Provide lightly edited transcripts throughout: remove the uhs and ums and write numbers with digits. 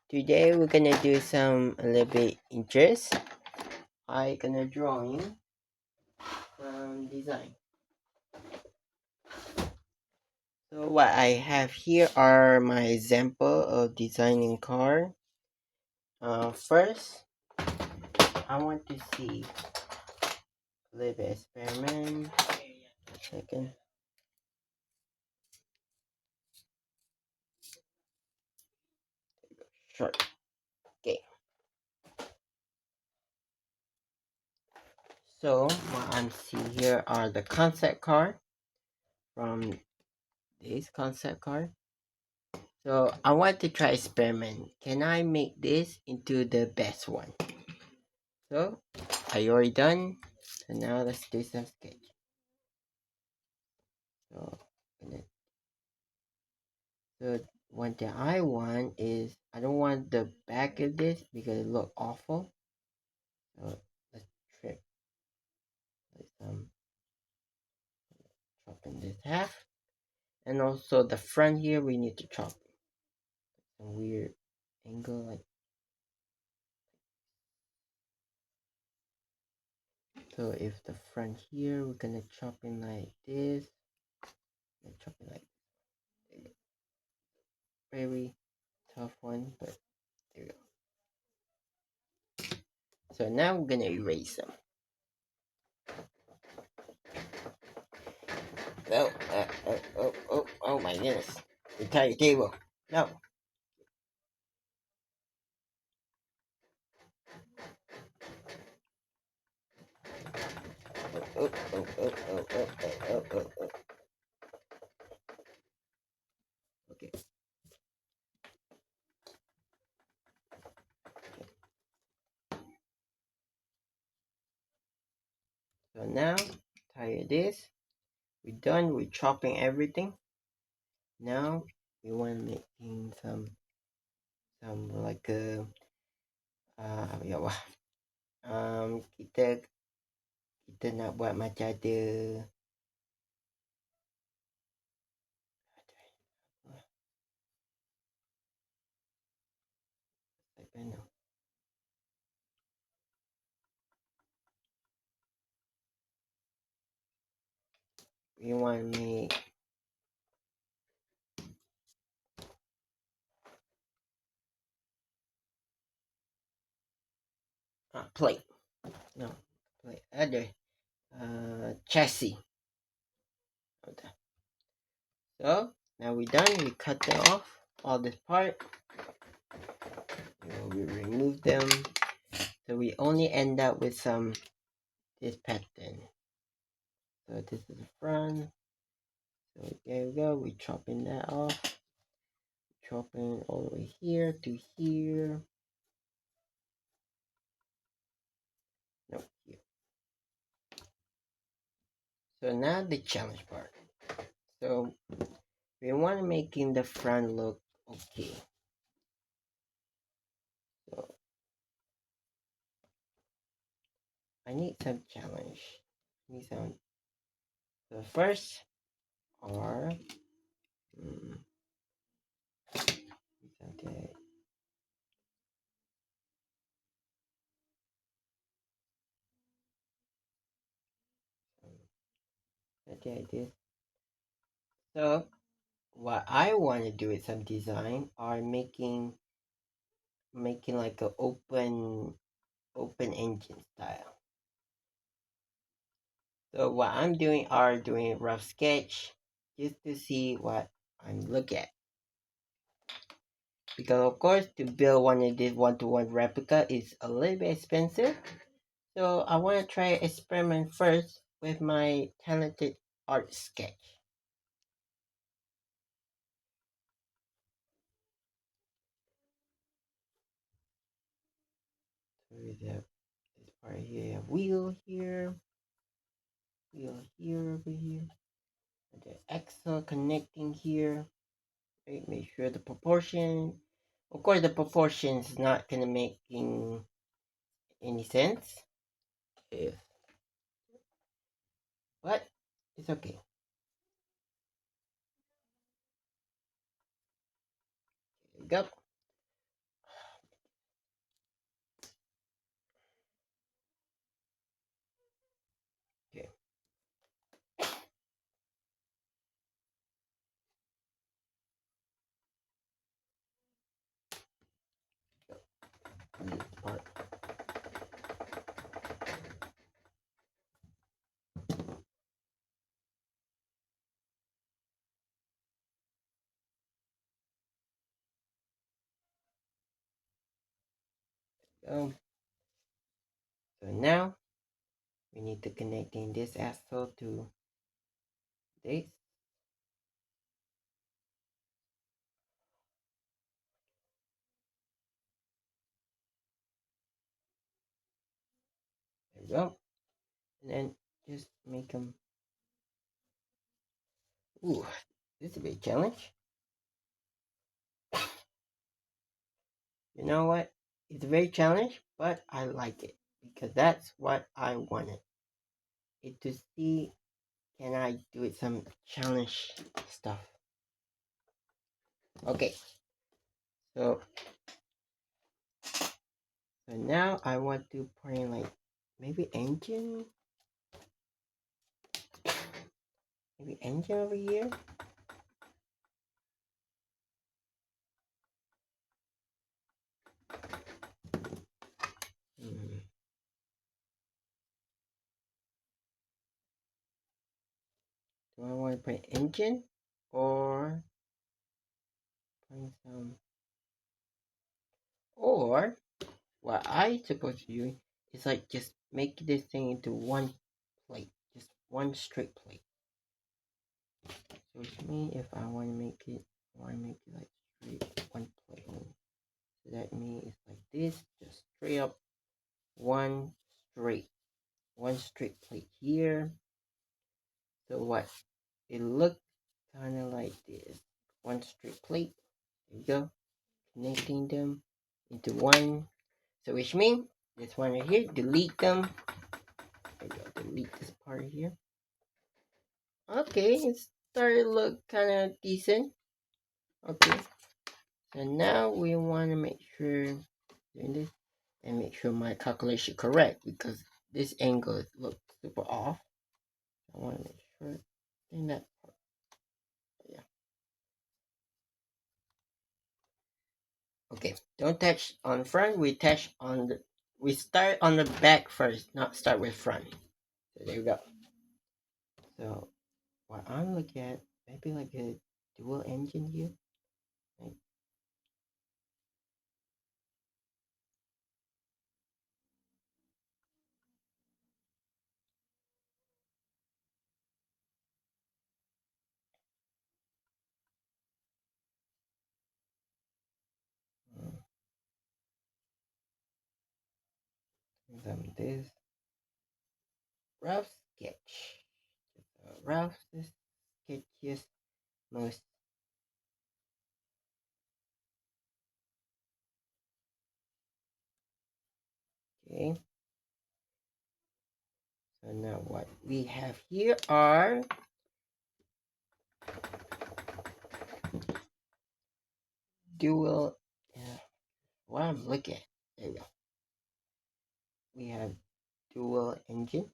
Today we're gonna do a little bit interest. I gonna drawing design. So what I have here are my example of designing car. First, I want to see a little bit experiment. Second, short. Okay. So what I'm seeing here are the concept car from this concept car. So I want to try experiment. Can I make this into the best one? So are you already done? So now let's do some sketch. So, so one thing I want is I don't want the back of this because it look awful. So let's trim like chopping this half, and also the front here we need to chop some weird angle like so. If the front here we're gonna chop in like this, chop in like very tough one, but there we go. So now we're gonna erase them. Oh my goodness. Entire table. No. Oh. Okay. So now, tire this. We're done with chopping everything. Now, we want making some like ya wah. Kita nak buat macam ada we want to make plate. No, plate. Ada chassis. Okay. So now we're done. We cut them off all this part. We remove them. So we only end up with this pattern. So this is the front. So there we go. We're chopping that off. Chopping all the way here to here. No, here. So now the challenge part. So we want to making the front look okay. So I need some challenge. I need some. So first are okay. Okay, this. So what I want to do with some design are making like a open engine style. So what I'm doing are doing rough sketch just to see what I'm looking at. Because of course to build one of this one-to-one replica is a little bit expensive. So I want to try experiment first with my talented art sketch. So we have this part here, wheel here, over here, and the axle connecting here. Right, make sure the proportion. Of course, the proportion is not gonna making any sense. If but it's okay. There we go. go. So now we need to connect in this axle to this. There we go. And then just make them. Ooh, this is a big challenge. You know what? It's a very challenge, but I like it because that's what I wanted. It to see can I do it some challenge stuff. Okay, so now I want to put in like maybe engine over here. Hmm. Do I want to put engine or put some, or what I supposed to do is like just make this thing into one plate, just one straight plate. So which means if I want to make it, like straight one plate. So that means it's like this, just straight up one straight, plate here. So what? It looks kind of like this, one straight plate. There you go, connecting them into one. So which means this one right here, delete them. There you go, delete this part here. Okay, it's starting to look kind of decent. Okay, so now we want to make sure doing this and make sure my calculation correct because this angle looks super off. I want to make sure in that part. Yeah. Okay, don't touch on front. We start on the back first, not start with front. So there we go. So what I'm looking at, maybe like a dual engine here. Like, this rough sketch. Rough sketches most. Okay. So now what we have here are dual. What I'm looking at. There we go. We have dual engine.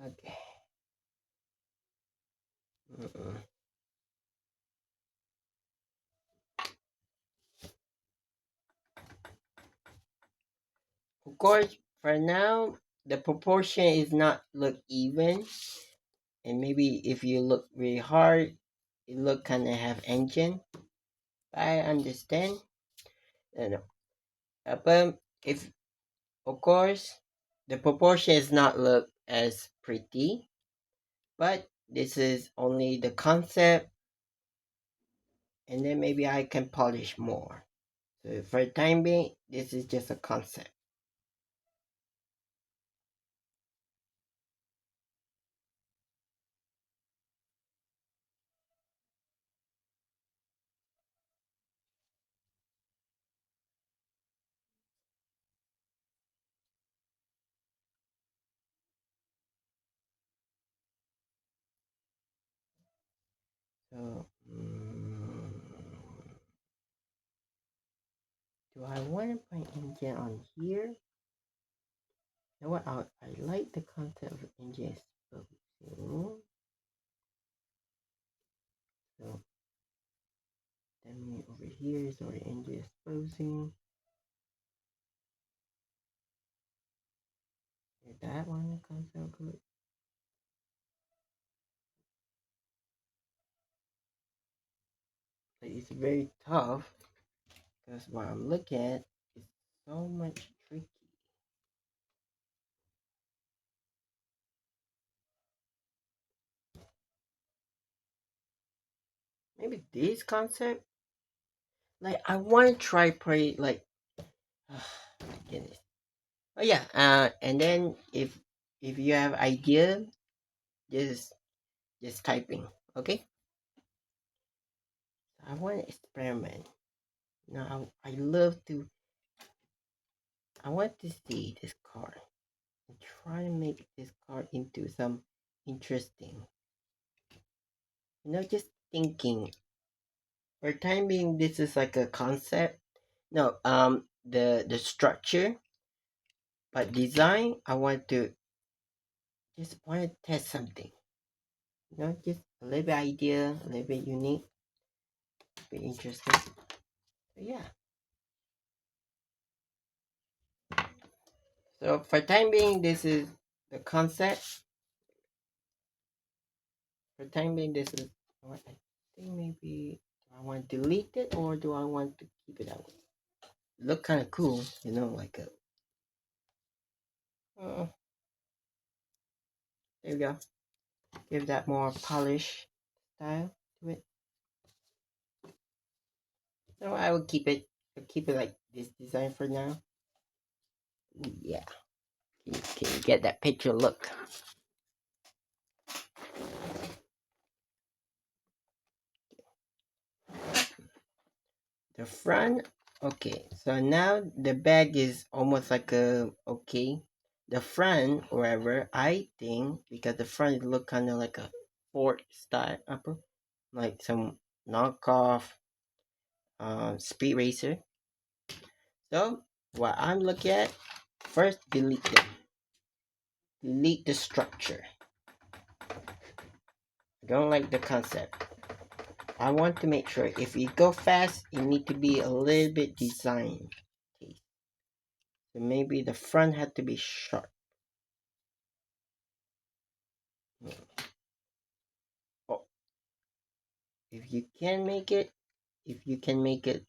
Okay. Mm-mm. Of course, for now, the proportion is not look even, and maybe if you look really hard, it look kind of have engine. I understand. And, but if of course the proportion is not look as pretty, but this is only the concept, and then maybe I can polish more. So for the time being, this is just a concept. So, do I want to put engine on here? You know what? I like the concept of engine exposing. So then over here is our engine exposing. Is that one concept good? But it's very tough because what I'm looking at is so much tricky. Maybe this concept. Like I want to try play like. My goodness. Oh yeah. And then if you have idea, just just typing. Okay. I want to experiment. Now I love to. I want to see this card and try to make this card into some interesting. Just thinking. For time being, this is like a concept. No, the structure, but design. I want to just want to test something. Just a little bit idea, a little bit unique, be interesting. So yeah. So for time being, this is the concept. For time being, this is what I think. Maybe do I want to delete it or do I want to keep it out? Look kind of cool, like a. There we go. Give that more polish style to it. So I will keep it. Keep it like this design for now. Yeah. Can you get that picture look? The front, okay. So now the bag is almost like a okay. The front, wherever I think, because the front look kind of like a Ford style upper, like some knockoff speed racer. So what I'm looking at first, delete them. Delete the structure. I don't like the concept. I want to make sure if you go fast, it need to be a little bit designed. Okay. So maybe the front had to be sharp. Oh, if you can make it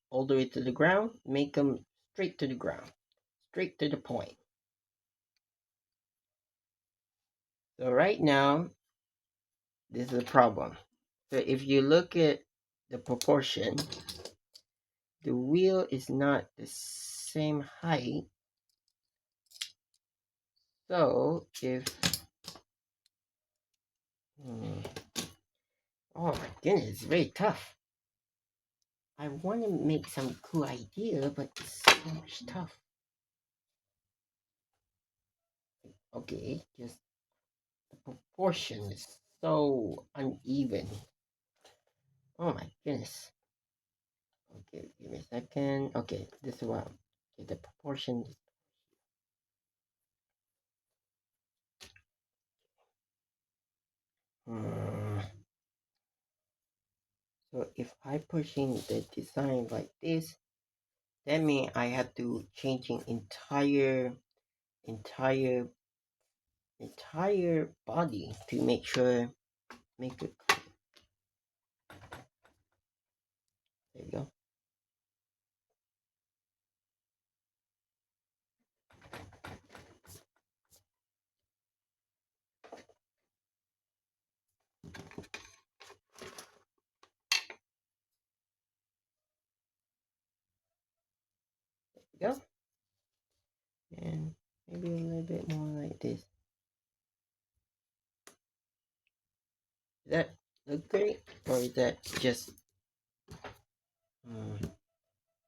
all the way to the ground, make them straight to the ground, straight to the point. So right now, this is a problem. So if you look at the proportion, the wheel is not the same height. So if hmm, oh my goodness, it's very tough. I want to make some cool idea, but it's so much tough. Okay, just the proportion is so uneven. Oh my goodness. Okay, give me a second. Okay, this is what. Okay, the proportion. Hmm. So if I pushing the design like this, that means I have to changing entire entire body to make sure make it clean. There you go. There you go. And maybe a little bit more like this. Does that look great, or is that just does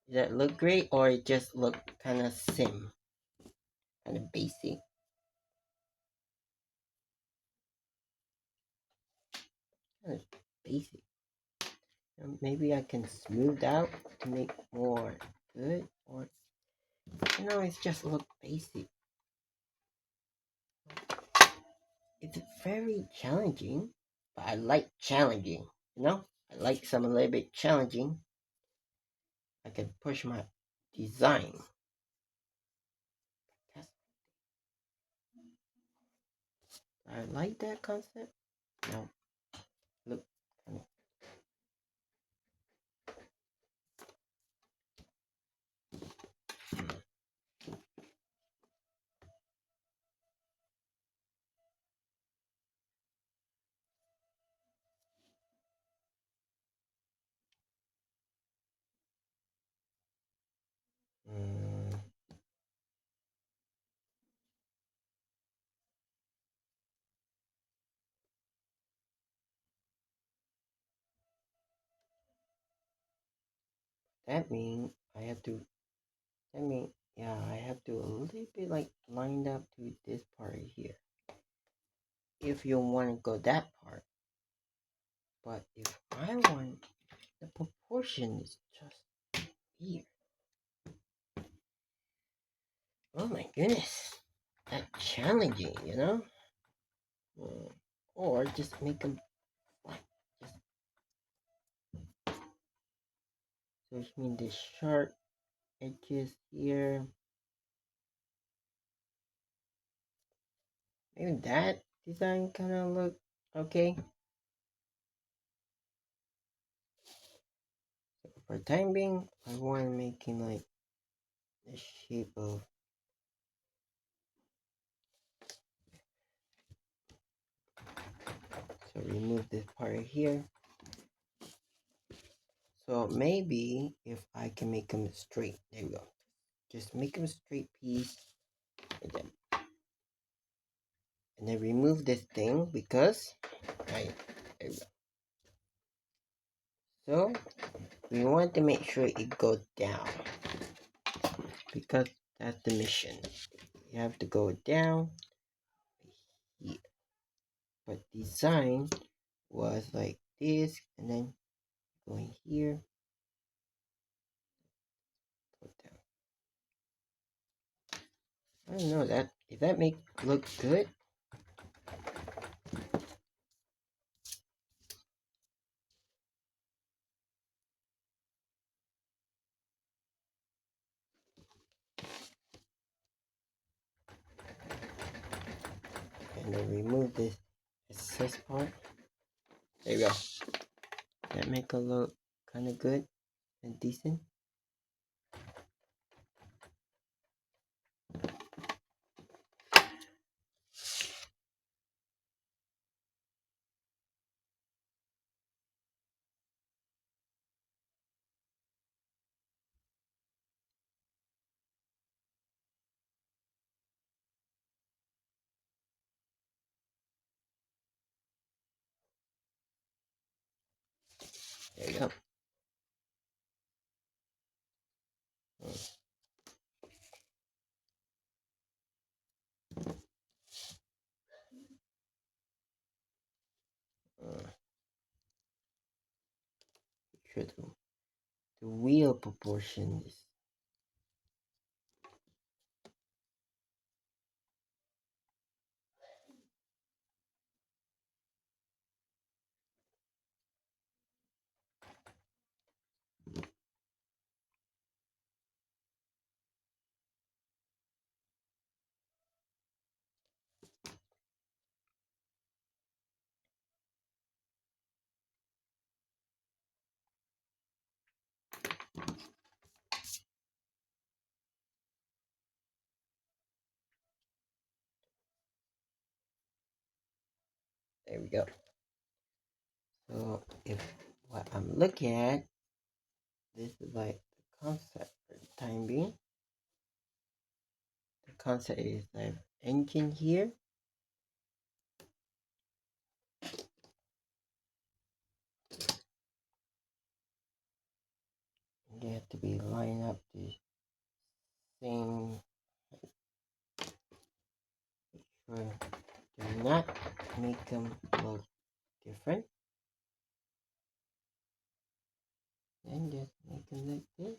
that look great, or it just look kind of kind of basic, kind of basic? Maybe I can smooth out to make more good, or it's just look basic. It's very challenging, but I like challenging. I like some a little bit challenging. I can push my design. I like that concept. Now look kind of. Mm, that means I have to. That means I have to a little bit like lined up to this part here. If you want to go that part, but if I want the proportion is just here. Oh my goodness, that's challenging. Or just make them flat. Just so which means the sharp edges here. Maybe that design kind of look okay. So for time being, I want making like the shape of. So remove this part here. So maybe if I can make them straight, there you go. Just make them straight piece, and then remove this thing because right there you go. So we want to make sure it goes down because that's the mission. You have to go down here. But design was like this, and then going here, go down. I don't know that if that make look good. And then remove this excess part. There you go. That make a look kind of good and decent. There you go. Sure the wheel proportion is There we go. So if what I'm looking at, this is like the concept for the time being. The concept is the engine here. They have to be lined up the same. Sure, do not make them look different. Then just make them like this.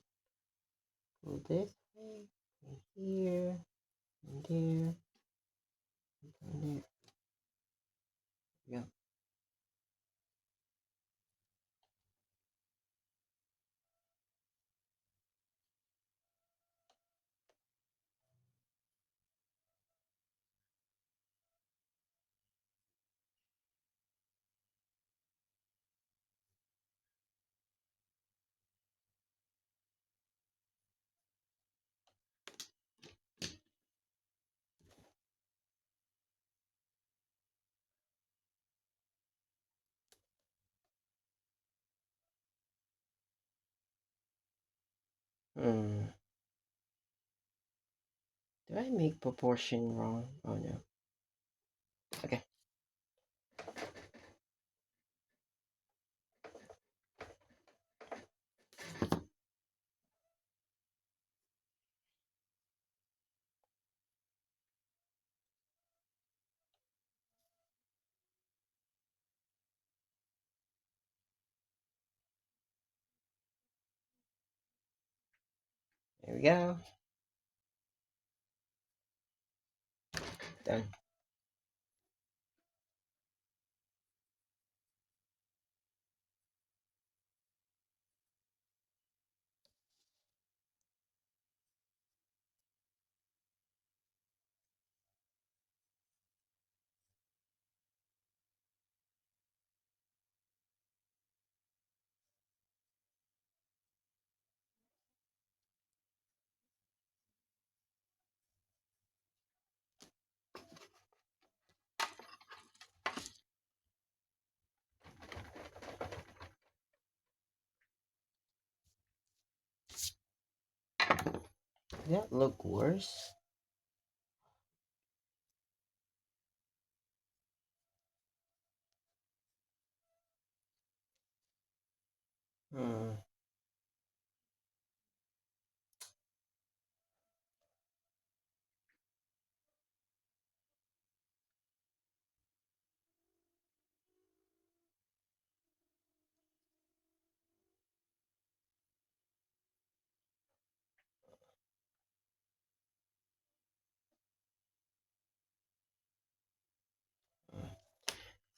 Go this way, and here, and there, and there. Yeah. Hmm. Did I make proportion wrong? Oh no. Okay. There we go. Done. Does that look worse? Hmm.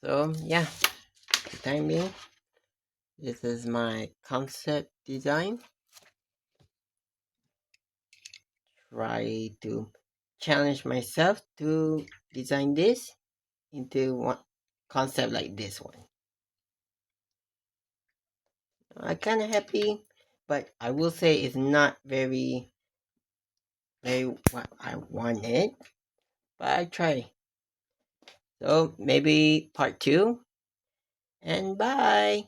So yeah, for the time being, this is my concept design. Try to challenge myself to design this into one concept like this one. I'm kind of happy, but I will say it's not very what I wanted, but I try. So maybe part two, and bye.